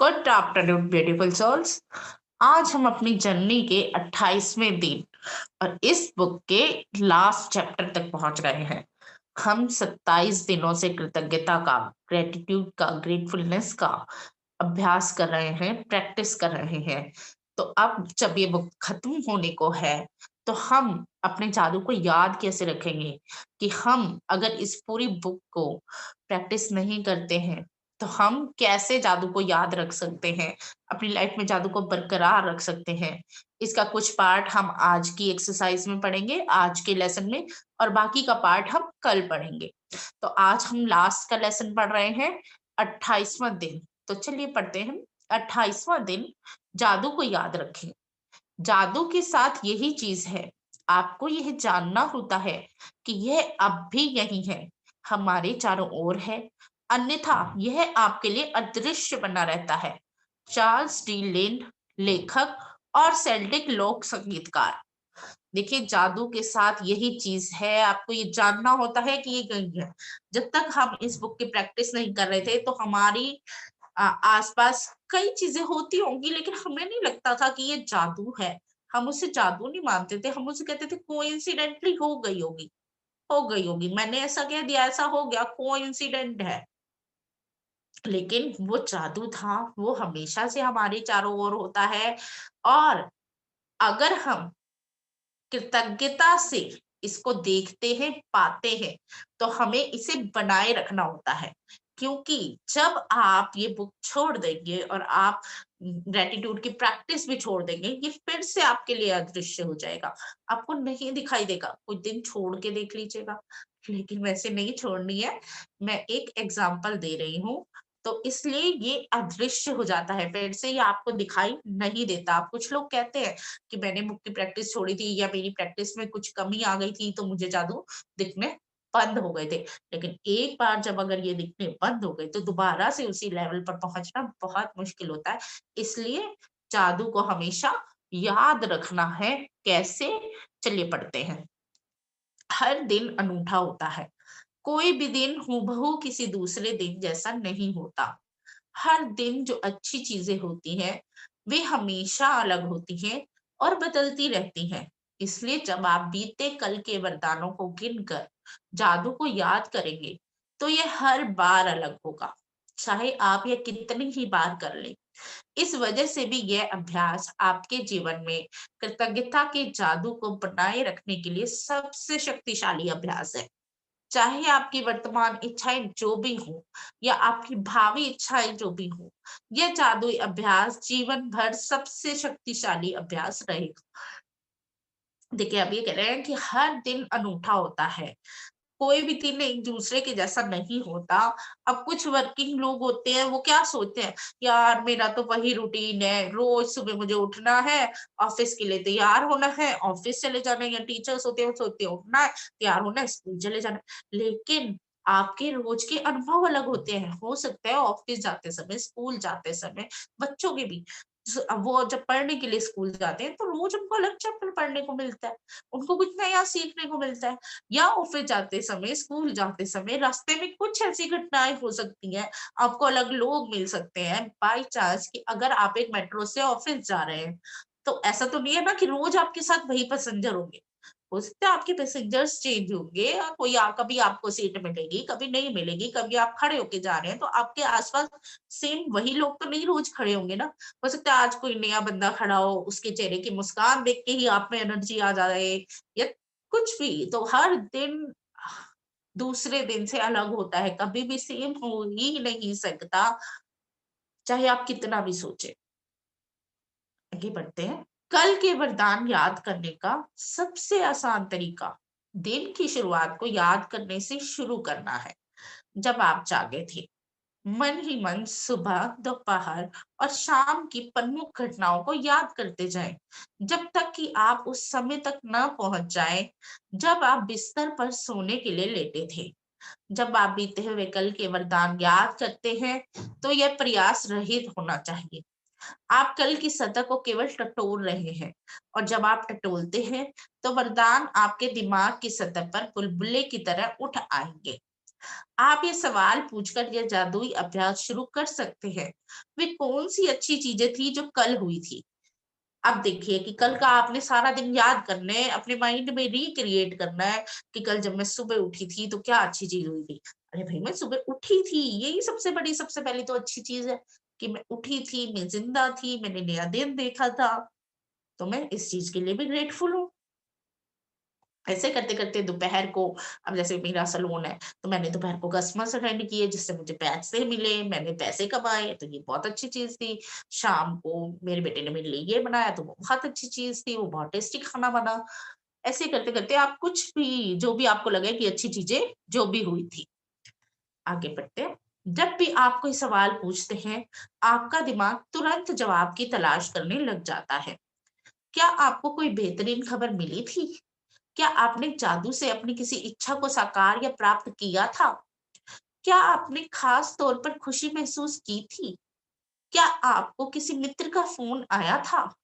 Good afternoon beautiful souls. आज हम अपनी जर्नी के 28वें दिन और इस बुक के लास्ट चैप्टर तक पहुंच गए हैं। हम 27 दिनों से कृतज्ञता का, ग्रेटिट्यूड का, ग्रेटफुलनेस का अभ्यास कर रहे हैं, प्रैक्टिस कर रहे हैं। तो अब जब ये बुक खत्म होने को है, तो हम अपने जादू को याद कैसे रखेंगे कि हम अगर इस पूरी बुक को प्रैक्टिस नहीं करते हैं तो हम कैसे जादू को याद रख सकते हैं, अपनी लाइफ में जादू को बरकरार रख सकते हैं। इसका कुछ पार्ट हम आज की एक्सरसाइज में पढ़ेंगे, आज के लेसन में, और बाकी का पार्ट हम कल पढ़ेंगे। तो आज हम लास्ट का लेसन पढ़ रहे हैं, 28वां दिन। तो चलिए पढ़ते हैं। 28वां दिन, जादू को याद रखें। जादू के साथ यही चीज है, आपको यह जानना होता है कि यह अब भी यही है, हमारे चारों ओर है, अन्यथा यह आपके लिए अदृश्य बना रहता है। चार्ल्स डी लेन, लेखक और सेल्टिक लोक संगीतकार। देखिए, जादू के साथ यही चीज है, आपको ये जानना होता है कि ये यही है। जब तक हम इस बुक की प्रैक्टिस नहीं कर रहे थे तो हमारी आसपास कई चीजें होती होंगी, लेकिन हमें नहीं लगता था कि ये जादू है। हम उसे जादू नहीं मानते थे, हम उसे कहते थे कोइंसिडेंटली हो गई होगी, हो गई होगी, मैंने ऐसा कह दिया, ऐसा हो गया, कोइंसिडेंट है। लेकिन वो जादू था, वो हमेशा से हमारे चारों ओर होता है। और अगर हम कृतज्ञता से इसको देखते हैं, पाते हैं, तो हमें इसे बनाए रखना होता है। क्योंकि जब आप ये बुक छोड़ देंगे और आप ग्रेटिट्यूड की प्रैक्टिस भी छोड़ देंगे, ये फिर से आपके लिए अदृश्य हो जाएगा, आपको नहीं दिखाई देगा। कुछ दिन छोड़ के देख लीजिएगा, लेकिन वैसे नहीं छोड़नी है। मैं एक एग्जाम्पल दे रही हूँ, तो इसलिए ये अदृश्य हो जाता है, फिर से ये आपको दिखाई नहीं देता। कुछ लोग कहते हैं कि मैंने बुक की प्रैक्टिस छोड़ी थी या मेरी प्रैक्टिस में कुछ कमी आ गई थी तो मुझे जादू दिखने बंद हो गए थे। लेकिन एक बार जब अगर ये दिखने बंद हो गए तो दोबारा से उसी लेवल पर पहुंचना बहुत मुश्किल होता है। इसलिए जादू को हमेशा याद रखना है। कैसे? चलिए पढ़ते हैं। हर दिन अनूठा होता है, कोई भी दिन हूबहू किसी दूसरे दिन जैसा नहीं होता। हर दिन जो अच्छी चीजें होती हैं, वे हमेशा अलग होती हैं और बदलती रहती हैं। इसलिए जब आप बीते कल के वरदानों को गिनकर जादू को याद करेंगे, तो ये हर बार अलग होगा, चाहे आप यह कितनी ही बार कर लें। इस वजह से भी यह अभ्यास आपके जीवन में कृतज्ञता के जादू को बनाए रखने के लिए सबसे शक्तिशाली अभ्यास है। चाहे आपकी वर्तमान इच्छाएं जो भी हो या आपकी भावी इच्छाएं जो भी हो, यह जादुई अभ्यास जीवन भर सबसे शक्तिशाली अभ्यास रहेगा। देखिए, अब ये कह रहे हैं कि हर दिन अनूठा होता है, कोई भी दिन एक दूसरे के जैसा नहीं होता। अब कुछ वर्किंग लोग होते हैं, वो क्या सोचते हैं, यार मेरा तो वही रूटीन है, रोज सुबह मुझे उठना है, ऑफिस के लिए तैयार होना है, ऑफिस चले जाना है। या टीचर्स होते हैं, वो सोचते हैं उठना है, तैयार होना है, स्कूल चले जाना है। लेकिन आपके रोज के अनुभव अलग होते हैं। हो सकता है ऑफिस जाते समय, स्कूल जाते समय, बच्चों के भी वो जब पढ़ने के लिए स्कूल जाते हैं तो रोज उनको अलग चैप्टर पढ़ने को मिलता है, उनको कुछ नया सीखने को मिलता है। या ऑफिस जाते समय, स्कूल जाते समय रास्ते में कुछ ऐसी घटनाएँ हो सकती हैं, आपको अलग लोग मिल सकते हैं। बाय चांस कि अगर आप एक मेट्रो से ऑफिस जा रहे हैं, तो ऐसा तो नहीं है ना कि रोज आपके साथ वही पैसेंजर होंगे। हो सकता है आपके पैसेंजर्स चेंज होंगे, कोई कभी आपको सीट मिलेगी, कभी नहीं मिलेगी, कभी आप खड़े होके जा रहे हैं, तो आपके आस-पास सेम वही लोग तो नहीं रोज खड़े होंगे ना। हो सकता है आज कोई नया बंदा खड़ा हो, उसके चेहरे की मुस्कान देख के ही आप में एनर्जी आ जाए, या कुछ भी। तो हर दिन दूसरे दिन से अलग होता है, कभी भी सेम हो ही नहीं सकता, चाहे आप कितना भी सोचें। आगे बढ़ते हैं। कल के वरदान याद करने का सबसे आसान तरीका दिन की शुरुआत को याद करने से शुरू करना है। जब आप जागे थे, मन ही मन सुबह, दोपहर और शाम की प्रमुख घटनाओं को याद करते जाएं, जब तक कि आप उस समय तक न पहुंच जाएं जब आप बिस्तर पर सोने के लिए लेटे थे। जब आप बीते हुए कल के वरदान याद करते हैं, तो यह प्रयास रहित होना चाहिए। आप कल की सतह को केवल टटोल रहे हैं, और जब आप टटोलते हैं, तो वरदान आपके दिमाग की सतह पर बुलबुले की तरह उठ आएंगे। आप ये सवाल पूछकर यह जादुई अभ्यास शुरू कर सकते हैं। वे कौन सी अच्छी चीजें थी जो कल हुई थी? अब देखिए कि कल का आपने सारा दिन याद करना है, अपने माइंड में रिक्रिएट करना है कि कल जब मैं सुबह उठी थी तो क्या अच्छी चीज हुई थी। अरे भाई, मैं सुबह उठी थी, यही सबसे पहली तो अच्छी चीज है कि मैं उठी थी, मैं जिंदा थी, मैंने नया दिन देखा था। तो मैं इस चीज के लिए भी ग्रेटफुल हूँ। ऐसे करते-करते दोपहर को, अब जैसे मेरा सैलून है, तो मैंने दोपहर को कस्टमर्स अटेंड किए जिससे मुझे पैसे मिले, मैंने पैसे कमाए, तो ये बहुत अच्छी चीज़ थी। शाम को मेरे बेटे ने मेरे लिए ये बनाया, तो वो बहुत अच्छी चीज़ थी, वो बहुत टेस्टी खाना बना। ऐसे करते-करते आप कुछ भी, जो भी आपको लगे कि अच्छी चीज़ें जो भी हुई थी, आगे बढ़ते हैं। जब भी आप कोई सवाल पूछते हैं, आपका दिमाग तुरंत जवाब की तलाश करने लग जाता है। क्या आपको कोई बेहतरीन खबर मिली थी? क्या आपने जादू से अपनी किसी इच्छा को साकार या प्राप्त किया था? क्या आपने खास तौर पर खुशी महसूस की थी? क्या आपको किसी मित्र का फ़ोन आया था,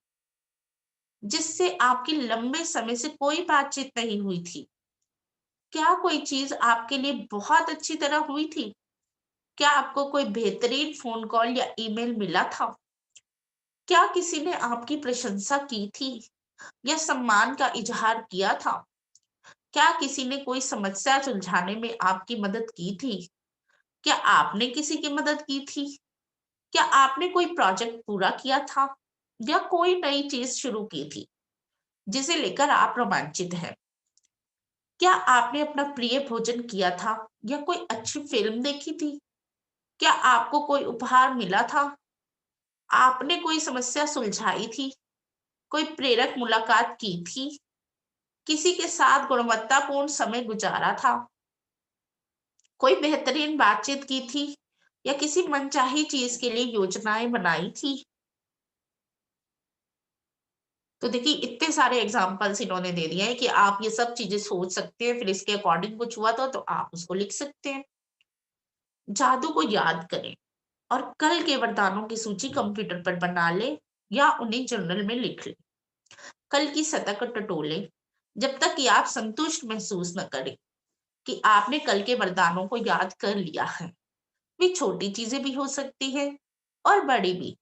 जिससे आपकी लंबे समय से कोई बातचीत नहीं हुई थी? क्या कोई चीज़ आपके लिए बहुत अच्छी तरह हुई थी? क्या आपको कोई बेहतरीन फ़ोन कॉल या ईमेल मिला था? क्या किसी ने आपकी प्रशंसा की थी या सम्मान का इज़हार किया था? क्या किसी ने कोई समस्या सुलझाने में आपकी मदद की थी? क्या आपने किसी की मदद की थी? क्या आपने कोई प्रोजेक्ट पूरा किया था? या कोई नई चीज़ शुरू की थी, जिसे लेकर आप रोमांचित हैं? क्या आपने अपना प्रिय भोजन किया था या कोई अच्छी फ़िल्म देखी थी? क्या आपको कोई उपहार मिला था? आपने कोई समस्या सुलझाई थी? कोई प्रेरक मुलाकात की थी? किसी के साथ गुणवत्तापूर्ण समय गुजारा था? कोई बेहतरीन बातचीत की थी या किसी मनचाही चीज़ के लिए योजनाएँ बनाई थी? तो देखिए, इतने सारे एग्जाम्पल्स इन्होंने दे दिए हैं कि आप ये सब चीजें सोच सकते हैं, फिर इसके अकॉर्डिंग कुछ हुआ तो आप उसको लिख सकते हैं। जादू को याद करें और कल के वरदानों की सूची कंप्यूटर पर बना लें या उन्हें जर्नल में लिख लें। कल की सतह को टटोलें जब तक कि आप संतुष्ट महसूस न करें कि आपने कल के वरदानों को याद कर लिया है। वे छोटी चीजें भी हो सकती है और बड़ी भी,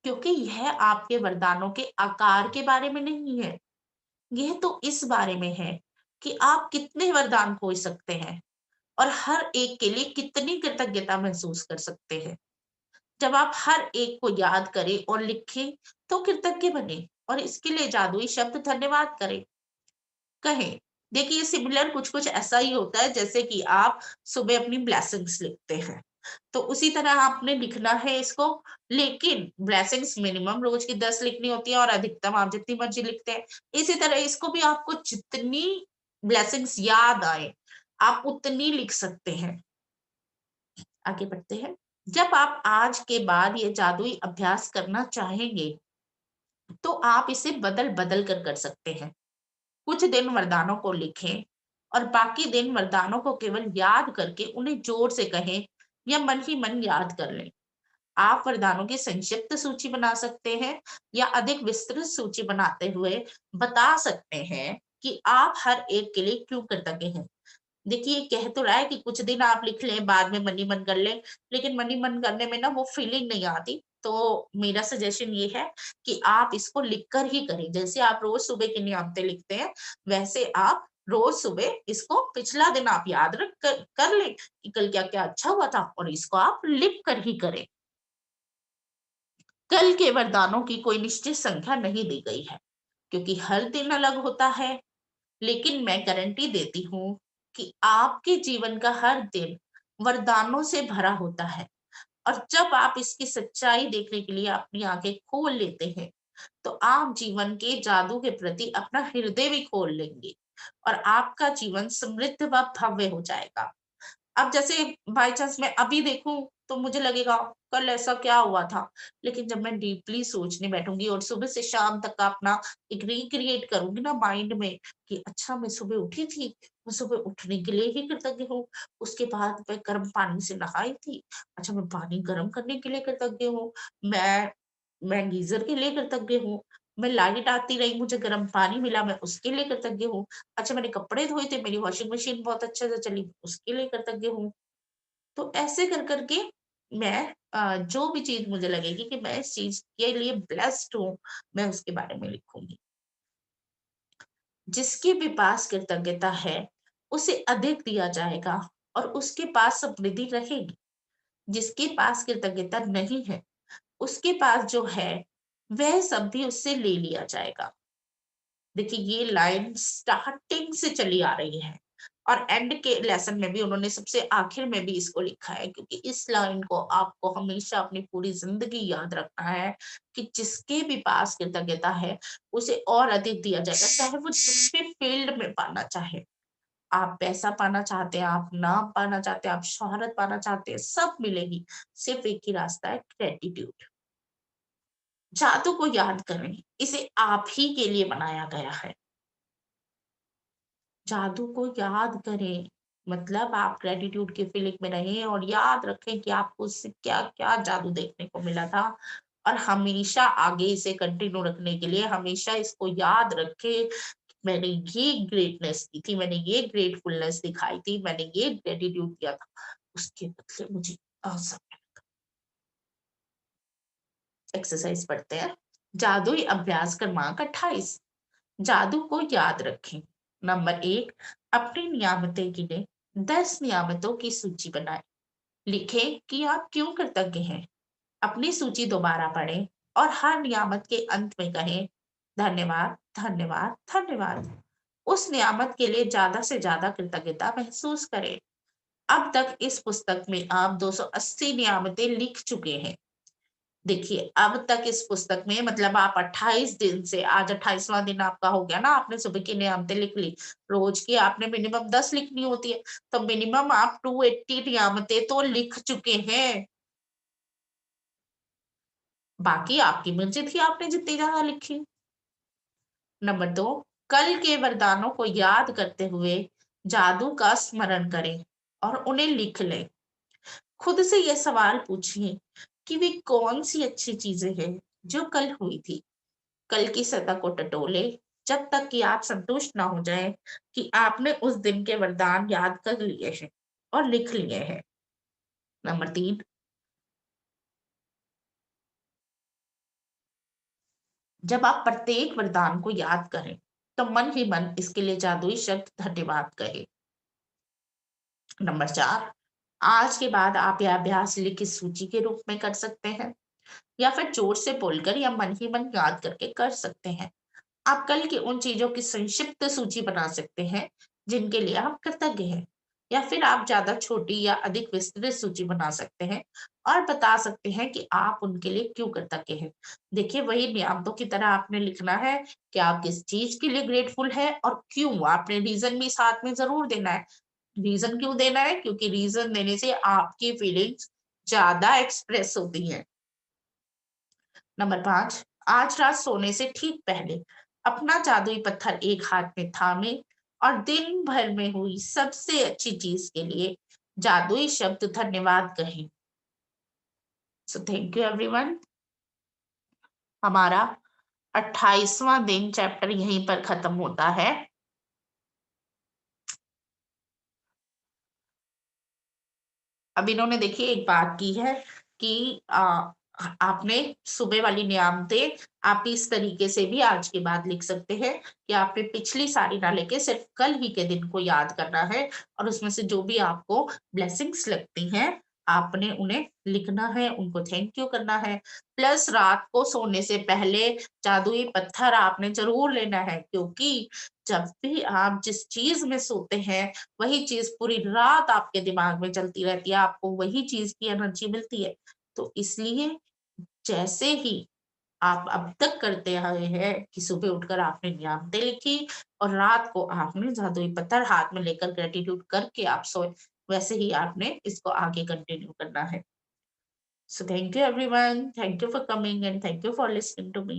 क्योंकि यह आपके वरदानों के आकार के बारे में नहीं है। यह तो इस बारे में है कि आप कितने वरदान खोज सकते हैं और हर एक के लिए कितनी कृतज्ञता महसूस कर सकते हैं। जब आप हर एक को याद करें और लिखें, तो कृतज्ञ बने और इसके लिए जादुई शब्द धन्यवाद करें, कहें। देखिए, सिमिलर कुछ कुछ ऐसा ही होता है जैसे कि आप सुबह अपनी ब्लेसिंग्स लिखते हैं, तो उसी तरह आपने लिखना है इसको। लेकिन ब्लेसिंग्स मिनिमम रोज की 10 लिखनी होती है और अधिकतम आप जितनी मर्जी लिखते हैं। इसी तरह इसको भी आपको जितनी ब्लेसिंग्स याद आए, आप उतनी लिख सकते हैं। आगे बढ़ते हैं। जब आप आज के बाद ये जादुई अभ्यास करना चाहेंगे, तो आप इसे बदल-बदल कर कर सकते हैं। कुछ दिन वरदानों को लिखें और बाकी दिन वरदानों को केवल याद करके उन्हें जोर से कहें या मन ही मन याद कर लें। आप वरदानों की संक्षिप्त सूची बना सकते हैं या अधिक विस्तृत सूची बनाते हुए बता सकते हैं कि आप हर एक के लिए क्यों कृतज्ञ हैं। देखिए, कह तो रहा है कि कुछ दिन आप लिख लें, बाद में मन ही मन कर लें, लेकिन मन ही मन करने में ना वो फीलिंग नहीं आती। तो मेरा सजेशन ये है कि आप इसको लिख कर ही करें। जैसे आप रोज़ सुबह की नियमतें लिखते हैं, वैसे आप रोज़ सुबह इसको पिछला दिन आप याद रख कर लें कि कल क्या-क्या अच्छा हुआ था और इसको आप लिख कर ही करें। कल के वरदानों की कोई निश्चित संख्या नहीं दी गई है, क्योंकि हर दिन अलग होता है। लेकिन मैं गारंटी देती हूँ कि आपके जीवन का हर दिन वरदानों से भरा होता है। और जब आप इसकी सच्चाई देखने के लिए अपनी आंखें खोल लेते हैं, तो आप जीवन के जादू के प्रति अपना हृदय भी खोल लेंगे और आपका जीवन समृद्ध व भव्य हो जाएगा। अब जैसे बाय चांस मैं अभी देखूं तो मुझे लगेगा कल ऐसा क्या हुआ था, लेकिन जब मैं डीपली सोचने बैठूंगी और सुबह से शाम तक का अपना एक रिक्रिएट करूंगी ना माइंड में कि अच्छा मैं सुबह उठी थी, मैं सुबह उठने के लिए ही कृतज्ञ हूँ। उसके बाद मैं गर्म पानी से नहाई थी, अच्छा मैं पानी गर्म करने के लिए कृतज्ञ हूँ। मैं गीजर के लिए कृतज्ञ हूँ। मैं लाइट आती रही, मुझे गर्म पानी मिला, मैं उसके लिए कृतज्ञ हूँ। अच्छा, मैंने कपड़े धोए थे, मेरी वॉशिंग मशीन बहुत अच्छे से चली, उसके लिए कृतज्ञ हूँ। तो ऐसे कर के मैं जो भी चीज़ मुझे लगेगी कि मैं इस चीज़ के लिए ब्लेस्ड हूँ, मैं उसके बारे में लिखूँगी। जिसके भी पास कृतज्ञता है, उसे अधिक दिया जाएगा और उसके पास समृद्धि रहेगी। जिसके पास कृतज्ञता नहीं है, उसके पास जो है, वह सब भी उससे ले लिया जाएगा। देखिए, ये लाइन स्टार्टिंग से चली आ रही है और एंड के लेसन में भी उन्होंने सबसे आखिर में भी इसको लिखा है, क्योंकि इस लाइन को आपको हमेशा अपनी पूरी ज़िंदगी याद रखना है कि जिसके भी पास कृतज्ञता है, उसे और अधिक दिया जाएगा, चाहे वो जिस भी फ़ील्ड में पाना चाहे। आप पैसा पाना चाहते हैं, आप नाम पाना चाहते हैं, आप शोहरत पाना चाहते हैं, सब मिलेगी। सिर्फ़ एक ही रास्ता है, ग्रैटिट्यूड। जादू को याद करें, इसे आप ही के लिए बनाया गया है। जादू को याद करें, मतलब आप ग्रैटिट्यूड की फीलिंग में रहें और याद रखें कि आपको उससे क्या-क्या जादू देखने को मिला था और हमेशा आगे इसे कंटिन्यू रखने के लिए हमेशा इसको याद रखें, मैंने ये ग्रेटनेस की थी, मैंने ये ग्रेटफुलनेस दिखाई थी, मैंने ये ग्रैटिट्यूड किया था, उसके बदले मुझे असम एक्सरसाइज पढ़ते हैं। जादुई अभ्यास क्रमांक 28, जादू को याद रखें। नंबर 1, अपनी नियामतें गिनें। 10 नियामतों की सूची बनाएं। लिखें कि आप क्यों कृतज्ञ हैं। अपनी सूची दोबारा पढ़ें और हर नियामत के अंत में कहें, धन्यवाद, धन्यवाद, धन्यवाद। उस नियामत के लिए ज्यादा से ज्यादा कृतज्ञता महसूस करें। अब तक इस पुस्तक में आप 280 नियामतें लिख चुके हैं। देखिए, अब तक इस पुस्तक में मतलब आप 28 दिन से, आज 28वाँ दिन आपका हो गया ना, आपने सुबह की नियामतें लिख ली। रोज की आपने मिनिमम 10 लिखनी होती है, तो मिनिमम आप 280 नियामतें तो लिख चुके हैं। बाकी आपकी मर्ज़ी थी आपने जितनी ज़्यादा लिखी। नंबर 2, कल के वरदानों को याद करते हुए जादू का स्मरण करें और उन्हें लिख लें। खुद से ये सवाल पूछिए कि वे कौन-सी अच्छी चीज़ें हैं जो कल हुई थी। कल की सतह को टटोले जब तक कि आप संतुष्ट ना हो जाएं कि आपने उस दिन के वरदान याद कर लिए हैं और लिख लिए हैं। नंबर 3, जब आप प्रत्येक वरदान को याद करें तो मन ही मन इसके लिए जादुई शब्द धन्यवाद कहें। नंबर 4, आज के बाद आप यह अभ्यास लिखित सूची के रूप में कर सकते हैं या फिर जोर से बोलकर या मन ही मन याद करके कर सकते हैं। आप कल की उन चीजों की संक्षिप्त सूची बना सकते हैं जिनके लिए आप कृतज्ञ हैं, या फिर आप ज्यादा छोटी या अधिक विस्तृत सूची बना सकते हैं और बता सकते हैं कि आप उनके लिए क्यों कृतज्ञ हैं। देखिए, वही नियामतों की तरह आपने लिखना है कि आप किस चीज के लिए ग्रेटफुल है और क्यों। आपने रीजन भी साथ में जरूर देना है। रीजन क्यों देना है? क्योंकि रीजन देने से आपकी फीलिंग्स ज्यादा एक्सप्रेस होती हैं। नंबर 5, आज रात सोने से ठीक पहले अपना जादुई पत्थर एक हाथ में थामे और दिन भर में हुई सबसे अच्छी चीज के लिए जादुई शब्द धन्यवाद कहें। So thank you everyone. हमारा 28वां दिन चैप्टर यहीं पर खत्म होता है। अब इन्होंने देखिए एक बात की है कि आपने सुबह वाली नियामतें आप इस तरीके से भी आज के बाद लिख सकते हैं कि आपने पिछली सारी ना लेके सिर्फ कल ही के दिन को याद करना है और उसमें से जो भी आपको ब्लेसिंग्स लगती हैं, आपने उन्हें लिखना है, उनको थैंक यू करना है। प्लस रात को सोने से पहले जादुई पत्थर आपने ज़रूर लेना है, क्योंकि जब भी आप जिस चीज़ में सोते हैं, वही चीज़ पूरी रात आपके दिमाग में चलती रहती है, आपको वही चीज़ की एनर्जी मिलती है। तो इसलिए जैसे ही आप अब तक करते आए हैं कि सुबह उठकर आपने नियामतें लिखी और रात को आपने जादुई पत्थर हाथ में लेकर ग्रेटिट्यूड करके आप सोए, वैसे ही आपने इसको आगे कंटिन्यू करना है। So thank you everyone. Thank you for coming and thank you for listening to me.